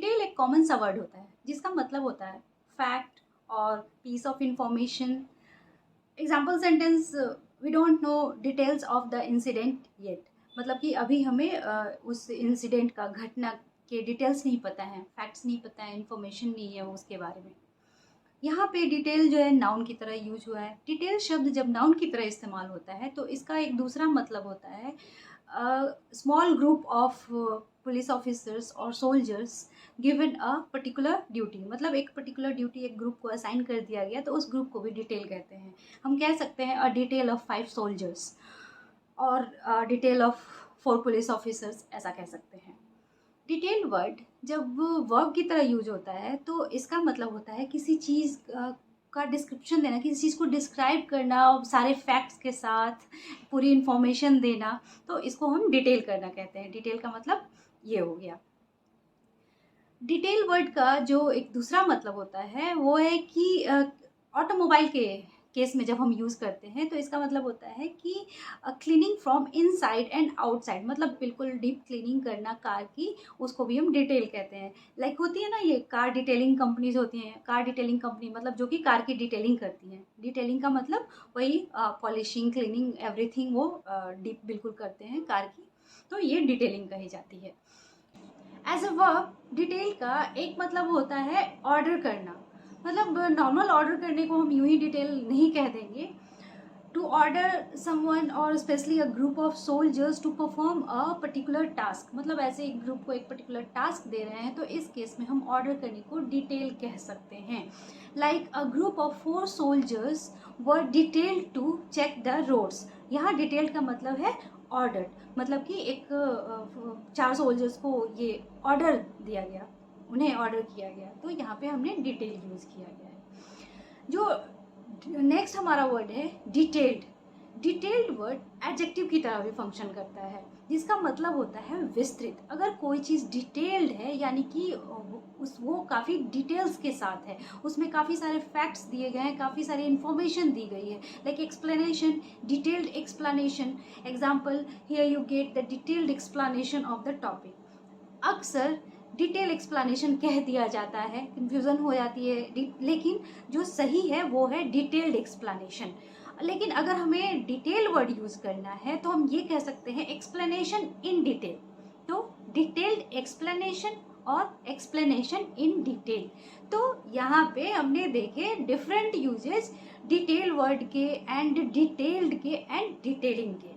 Detail एक common सा word होता है जिसका मतलब होता है फैक्ट और piece of information. Example sentence, we don't know details of the incident yet, मतलब कि अभी हमें उस इंसिडेंट का, घटना के डिटेल्स नहीं पता है, फैक्ट्स नहीं पता है, इंफॉर्मेशन नहीं है उसके बारे में। यहाँ पे डिटेल जो है नाउन की तरह यूज हुआ है। डिटेल शब्द जब नाउन की तरह इस्तेमाल होता है तो इसका एक दूसरा मतलब होता है small group of police officers और soldiers given a particular duty, मतलब एक पर्टिकुलर ड्यूटी एक ग्रुप को असाइन कर दिया गया तो उस ग्रुप को भी डिटेल कहते हैं। हम कह सकते हैं अ डिटेल ऑफ 5 सोल्जर्स और डिटेल ऑफ 4 पुलिस ऑफिसर्स, ऐसा कह सकते हैं। डिटेल्ड वर्ड जब वर्ब की तरह यूज होता है तो इसका मतलब होता है किसी चीज़ का डिस्क्रिप्शन देना, किसी चीज़ को डिस्क्राइब करना और सारे फैक्ट्स के साथ पूरी इंफॉर्मेशन देना, तो इसको हम डिटेल करना कहते हैं। डिटेल का मतलब ये हो गया। डिटेल वर्ड का जो एक दूसरा मतलब होता है वो है कि ऑटोमोबाइल के केस में जब हम यूज़ करते हैं तो इसका मतलब होता है कि cleaning from inside and outside, मतलब बिल्कुल डीप क्लीनिंग करना कार की, उसको भी हम डिटेल कहते हैं। लाइक होती है ना ये कार डिटेलिंग कंपनीज होती हैं, कार डिटेलिंग कंपनी मतलब जो कि कार की डिटेलिंग करती हैं। डिटेलिंग का मतलब वही पॉलिशिंग, क्लीनिंग, एवरीथिंग वो डीप बिल्कुल करते हैं कार की, तो ये डिटेलिंग कही जाती है। एज अ वर्ब डिटेल का एक मतलब होता है ऑर्डर करना, मतलब नॉर्मल ऑर्डर करने को हम यूं ही डिटेल नहीं कह देंगे। टू ऑर्डर समवन और specially a group of soldiers to perform a particular task, मतलब ऐसे एक ग्रुप को एक पर्टिकुलर टास्क दे रहे हैं तो इस केस में हम ऑर्डर करने को डिटेल कह सकते हैं। Like a group of 4 soldiers were detailed to check the roads, यहाँ डिटेल्ड का मतलब है ऑर्डर, मतलब कि एक 4 सोल्जर्स को ये ऑर्डर दिया गया, उन्हें ऑर्डर किया गया, तो यहाँ पे हमने डिटेल यूज़ किया गया है। जो नेक्स्ट हमारा वर्ड है डिटेल्ड। डिटेल्ड वर्ड एडजेक्टिव की तरह भी फंक्शन करता है जिसका मतलब होता है विस्तृत। अगर कोई चीज़ डिटेल्ड है यानी कि वो काफ़ी डिटेल्स के साथ है, उसमें काफ़ी सारे फैक्ट्स दिए गए हैं, काफ़ी सारी इंफॉर्मेशन दी गई है, like explanation, detailed explanation. Example, here you get the detailed explanation of the topic. अक्सर डिटेल एक्सप्लेनेशन कह दिया जाता है, कन्फ्यूज़न हो जाती है, लेकिन जो सही है वो है डिटेल्ड एक्सप्लेनेशन। लेकिन अगर हमें डिटेल वर्ड यूज़ करना है तो हम ये कह सकते हैं एक्सप्लेनेशन इन डिटेल। तो डिटेल्ड एक्सप्लेनेशन और एक्सप्लेनेशन इन डिटेल। तो यहाँ पे हमने देखे डिफरेंट यूजेस डिटेल वर्ड के एंड डिटेल्ड के एंड डिटेलिंग के।